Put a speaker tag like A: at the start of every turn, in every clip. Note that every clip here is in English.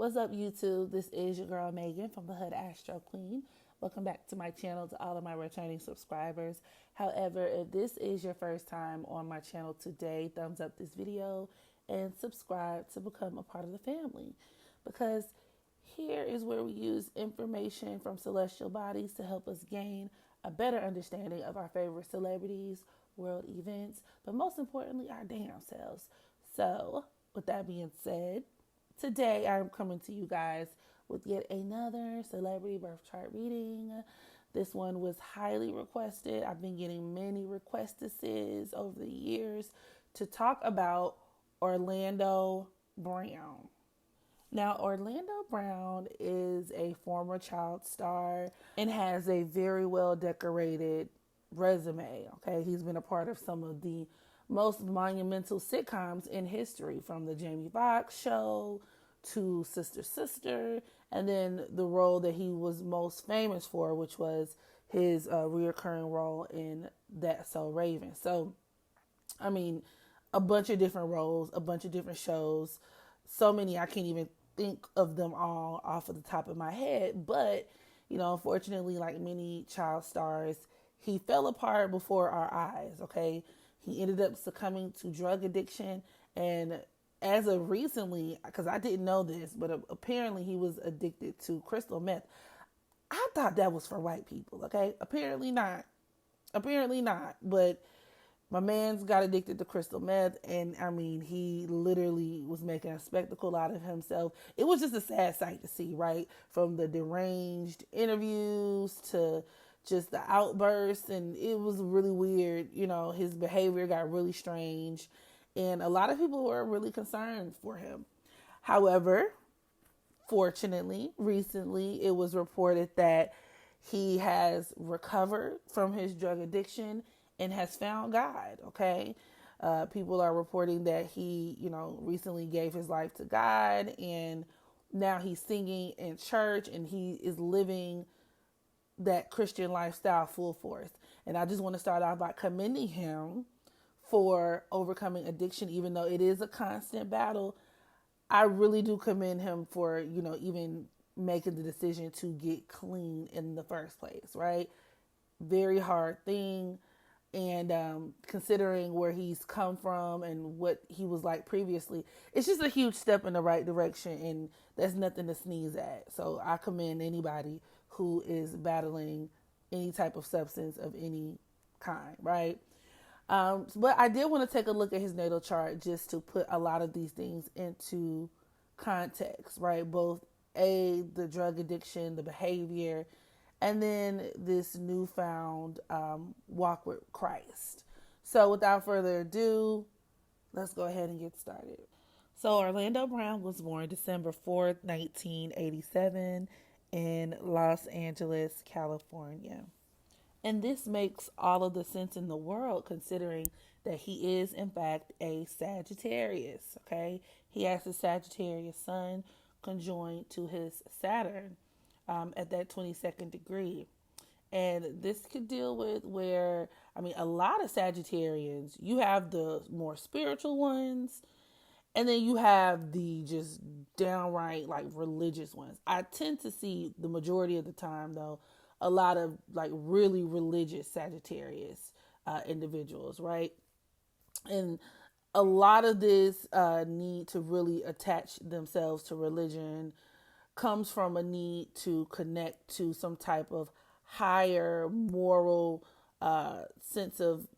A: What's up, YouTube? This is your girl Megan from the HoodAstroQ. Welcome back to my channel, to all of my returning subscribers. However, if this is your first time on my channel today, thumbs up this video and subscribe to become a part of the family. Because here is where we use information from celestial bodies to help us gain a better understanding of our favorite celebrities, world events, but most importantly, our damn selves. So, with that being said, today I'm coming to you guys with yet another celebrity birth chart reading. This one was highly requested. I've been getting many requestuses over the years to talk about Orlando Brown. Now, Orlando Brown is a former child star and has a very well decorated resume. Okay, he's been a part of some of the most monumental sitcoms in history, from the Jamie Foxx show to Sister Sister, and then the role that he was most famous for, which was his reoccurring role in That's So Raven. So, I mean, a bunch of different roles, a bunch of different shows, so many I can't even think of them all off of the top of my head. But, you know, unfortunately, like many child stars, he fell apart before our eyes, okay? He ended up succumbing to drug addiction, and as of recently, because I didn't know this, but apparently he was addicted to crystal meth. I thought that was for white people, okay? Apparently not. Apparently not. But my man's got addicted to crystal meth, and I mean, he literally was making a spectacle out of himself. It was just a sad sight to see, right? From the deranged interviews to just the outbursts, and it was really weird. You know, his behavior got really strange, and a lot of people were really concerned for him. However, fortunately, recently it was reported that he has recovered from his drug addiction and has found God, okay? People are reporting that he, recently gave his life to God, and now he's singing in church and he is living that Christian lifestyle full force. And I just want to start off by commending him for overcoming addiction, even though it is a constant battle. I really do commend him for, even making the decision to get clean in the first place, right? Very hard thing. And considering where he's come from and what he was like previously, it's just a huge step in the right direction, and that's nothing to sneeze at. So I commend anybody who is battling any type of substance of any kind, right? But I did want to take a look at his natal chart just to put a lot of these things into context, right? Both the drug addiction, the behavior, and then this newfound walk with Christ. So without further ado, let's go ahead and get started. So Orlando Brown was born December 4th, 1987 in Los Angeles, California. And this makes all of the sense in the world, considering that he is, in fact, a Sagittarius, okay? He has a Sagittarius sun conjoined to his Saturn at that 22nd degree. And this could deal with where, a lot of Sagittarians, you have the more spiritual ones, and then you have the just downright like religious ones. I tend to see the majority of the time, though, a lot of like really religious Sagittarius individuals, right? And a lot of this need to really attach themselves to religion comes from a need to connect to some type of higher moral sense of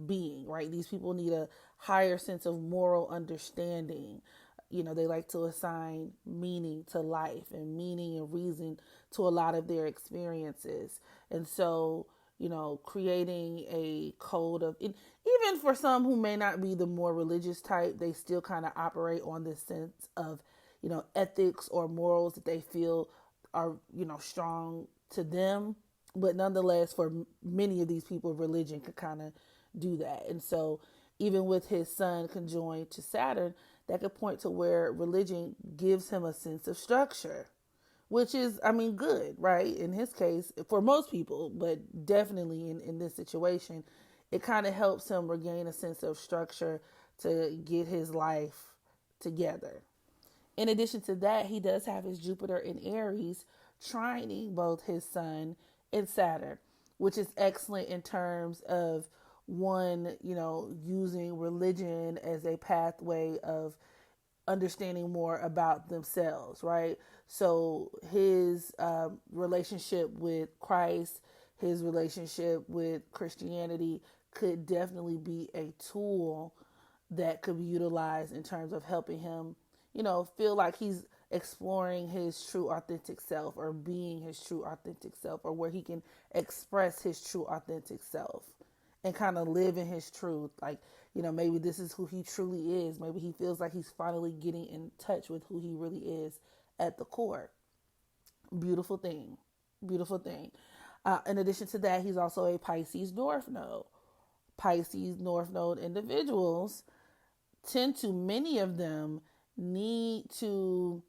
A: being, right? These people need a higher sense of moral understanding. They like to assign meaning to life and meaning and reason to a lot of their experiences. And so, creating a code of, even for some who may not be the more religious type, they still kind of operate on this sense of, ethics or morals that they feel are, strong to them. But nonetheless, for many of these people, religion could kind of do that. And so even with his sun conjoined to Saturn, that could point to where religion gives him a sense of structure, which is, good, right? In his case, for most people, but definitely in this situation, it kind of helps him regain a sense of structure to get his life together. In addition to that, he does have his Jupiter in Aries trining both his sun and Saturn, which is excellent in terms of one, using religion as a pathway of understanding more about themselves, right? So his relationship with Christ, his relationship with Christianity could definitely be a tool that could be utilized in terms of helping him, feel like he's exploring his true authentic self, or being his true authentic self, or where he can express his true authentic self and kind of live in his truth. Like, maybe this is who he truly is. Maybe he feels like he's finally getting in touch with who he really is at the core. Beautiful thing. Beautiful thing. In addition to that, he's also a Pisces North Node. Pisces North Node individuals many of them need to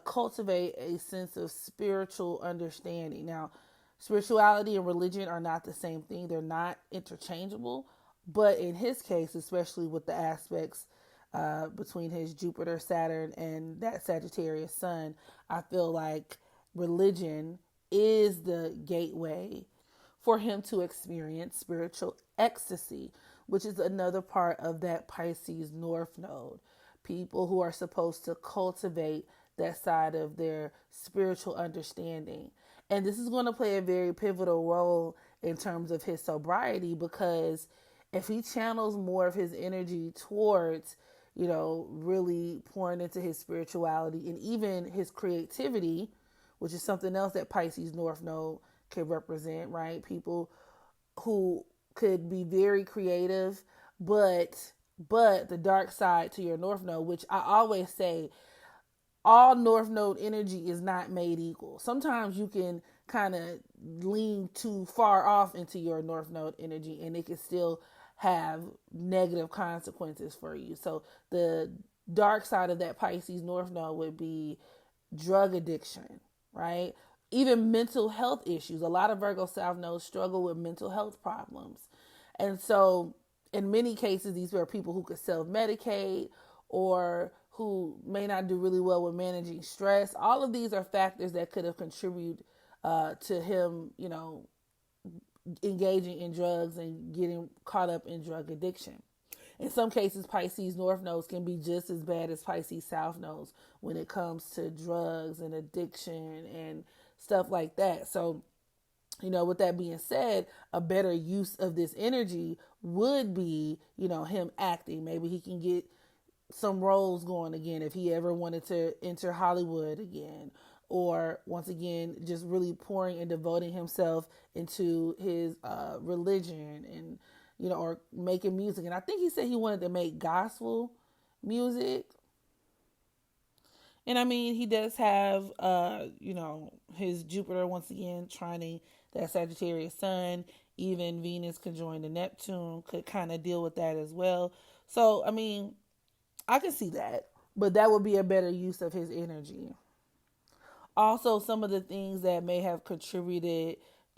A: cultivate a sense of spiritual understanding. Now, spirituality and religion are not the same thing. They're not interchangeable. But in his case, especially with the aspects between his Jupiter, Saturn, and that Sagittarius sun, I feel like religion is the gateway for him to experience spiritual ecstasy, which is another part of that Pisces North Node. People who are supposed to cultivate that side of their spiritual understanding. And this is going to play a very pivotal role in terms of his sobriety, because if he channels more of his energy towards, really pouring into his spirituality and even his creativity, which is something else that Pisces North Node could represent, right? People who could be very creative, but the dark side to your North Node, which I always say, all North Node energy is not made equal. Sometimes you can kind of lean too far off into your North Node energy, and it can still have negative consequences for you. So the dark side of that Pisces North Node would be drug addiction, right? Even mental health issues. A lot of Virgo South Nodes struggle with mental health problems. And so in many cases, these are people who could self-medicate or who may not do really well with managing stress. All of these are factors that could have contributed to him, engaging in drugs and getting caught up in drug addiction. In some cases, Pisces North Nodes can be just as bad as Pisces South Nodes when it comes to drugs and addiction and stuff like that. So, with that being said, a better use of this energy would be, him acting. Maybe he can get some roles going again if he ever wanted to enter Hollywood again, or once again just really pouring and devoting himself into his religion, and or making music. And I think he said he wanted to make gospel music. And I mean, he does have his Jupiter once again trining that Sagittarius sun. Even Venus conjoined to Neptune could kind of deal with that as well. So I mean, I can see that, but that would be a better use of his energy. Also, some of the things that may have contributed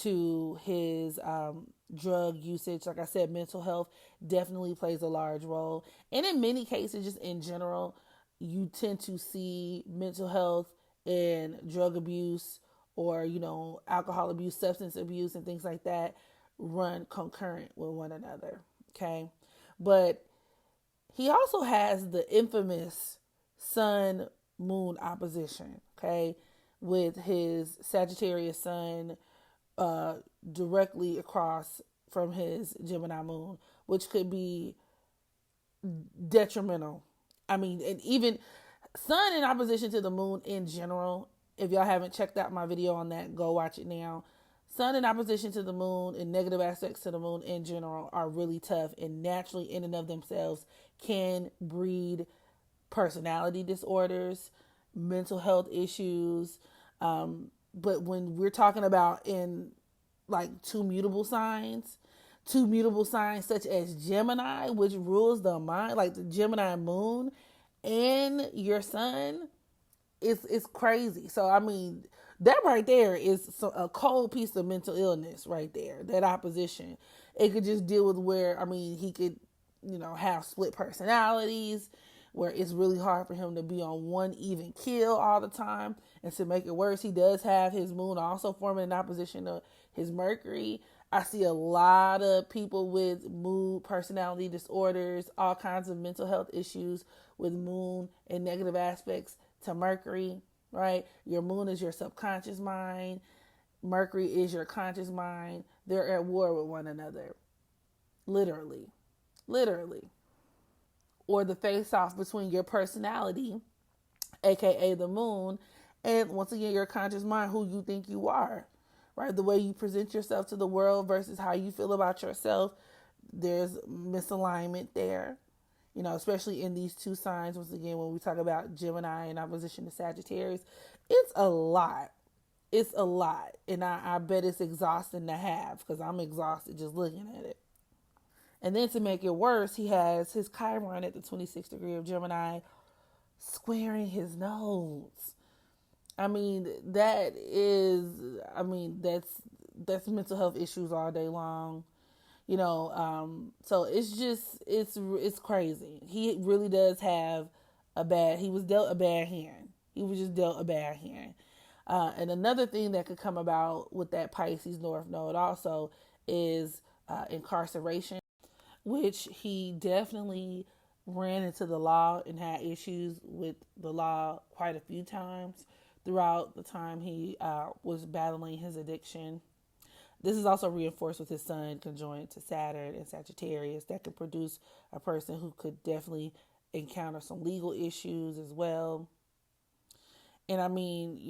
A: to his drug usage, like I said, mental health definitely plays a large role. And in many cases, just in general, you tend to see mental health and drug abuse, or, alcohol abuse, substance abuse, and things like that run concurrent with one another. Okay. But he also has the infamous sun moon opposition, okay, with his Sagittarius sun directly across from his Gemini moon, which could be detrimental. I mean, and even sun in opposition to the moon in general, if y'all haven't checked out my video on that, go watch it now. Sun in opposition to the moon and negative aspects to the moon in general are really tough, and naturally in and of themselves can breed personality disorders, mental health issues. But when we're talking about in like two mutable signs such as Gemini, which rules the mind, like the Gemini moon and your sun, it's crazy. So I mean, that right there is a cold piece of mental illness right there. That opposition, it could just deal with where, I mean, he could, have split personalities, where it's really hard for him to be on one even keel all the time. And to make it worse, he does have his moon also forming in opposition to his Mercury. I see a lot of people with mood, personality disorders, all kinds of mental health issues with moon and negative aspects to Mercury, right? Your moon is your subconscious mind. Mercury is your conscious mind. They're at war with one another. Literally. Literally. Or the face off between your personality, aka the moon, and once again your conscious mind, who you think you are, right? The way you present yourself to the world versus how you feel about yourself. There's misalignment there, especially in these two signs. Once again, when we talk about Gemini in opposition to Sagittarius, it's a lot. It's a lot. And I bet it's exhausting to have, because I'm exhausted just looking at it. And then to make it worse, he has his Chiron at the 26th degree of Gemini squaring his nose. I mean, that's mental health issues all day long. So it's crazy. He really does have he was dealt a bad hand. He was just dealt a bad hand. And another thing that could come about with that Pisces North Node also is incarceration, which he definitely ran into the law and had issues with the law quite a few times throughout the time he was battling his addiction. This is also reinforced with his sun conjoined to Saturn and Sagittarius. That could produce a person who could definitely encounter some legal issues as well. And I mean,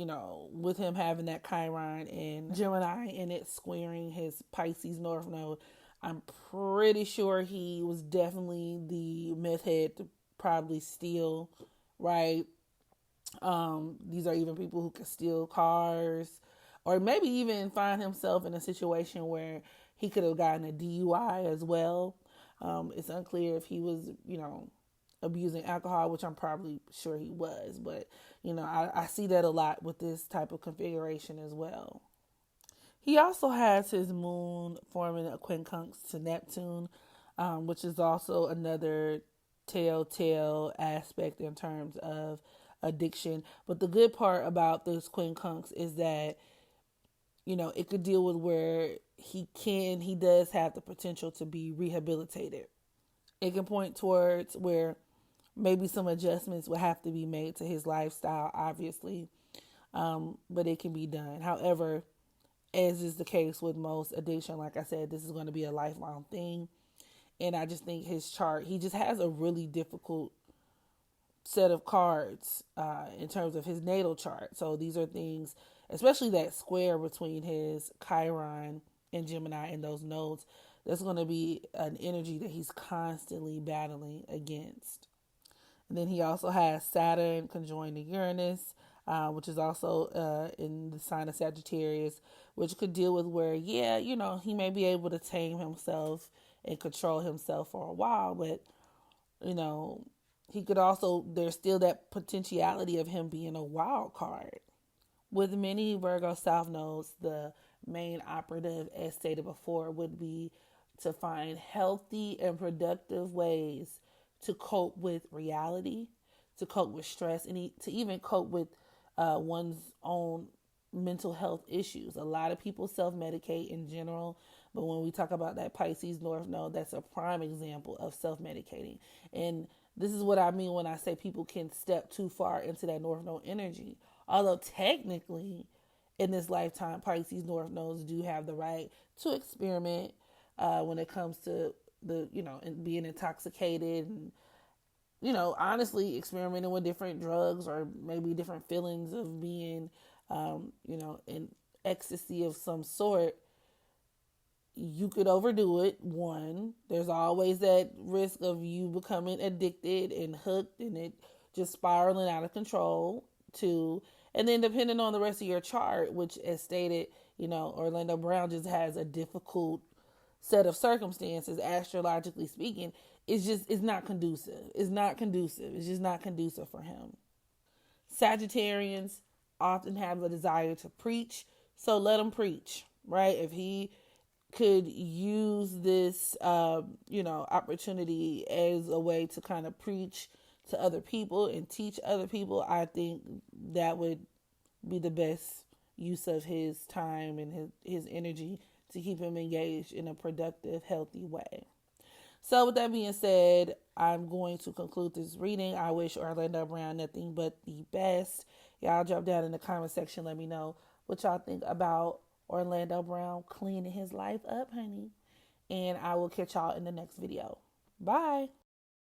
A: with him having that Chiron and Gemini and it squaring his Pisces North Node, I'm pretty sure he was definitely the meth head to probably steal, right? These are even people who can steal cars, or maybe even find himself in a situation where he could have gotten a DUI as well. It's unclear if he was, abusing alcohol, which I'm probably sure he was. But, I see that a lot with this type of configuration as well. He also has his moon forming a quincunx to Neptune, which is also another telltale aspect in terms of addiction. But the good part about this quincunx is that, it could deal with where he does have the potential to be rehabilitated. It can point towards where maybe some adjustments will have to be made to his lifestyle, obviously, but it can be done. However, as is the case with most addiction, like I said, this is going to be a lifelong thing. And I just think his chart, he just has a really difficult set of cards in terms of his natal chart. So these are things, especially that square between his Chiron and Gemini and those nodes, that's going to be an energy that he's constantly battling against. And then he also has Saturn conjoined to Uranus, which is also in the sign of Sagittarius, which could deal with where, he may be able to tame himself and control himself for a while, but, he could also, there's still that potentiality of him being a wild card. With many Virgo South nodes, the main operative, as stated before, would be to find healthy and productive ways to cope with reality, to cope with stress, and to even cope with one's own mental health issues. A lot of people self-medicate in general, but when we talk about that Pisces North Node, that's a prime example of self-medicating. And this is what I mean when I say people can step too far into that North Node energy. Although technically, in this lifetime, Pisces North Nodes do have the right to experiment when it comes to and being intoxicated and, honestly experimenting with different drugs or maybe different feelings of being, in ecstasy of some sort. You could overdo it. One, there's always that risk of you becoming addicted and hooked and it just spiraling out of control. Two, and then depending on the rest of your chart, which as stated, Orlando Brown just has a difficult set of circumstances, astrologically speaking. It's not conducive. It's not conducive. It's just not conducive for him. Sagittarians often have a desire to preach, so let him preach, right? If he could use this, opportunity as a way to kind of preach to other people and teach other people, I think that would be the best use of his time and his energy to keep him engaged in a productive, healthy way. So with that being said, I'm going to conclude this reading. I wish Orlando Brown nothing but the best. Y'all drop down in the comment section. Let me know what y'all think about Orlando Brown cleaning his life up, honey. And I will catch y'all in the next video. Bye.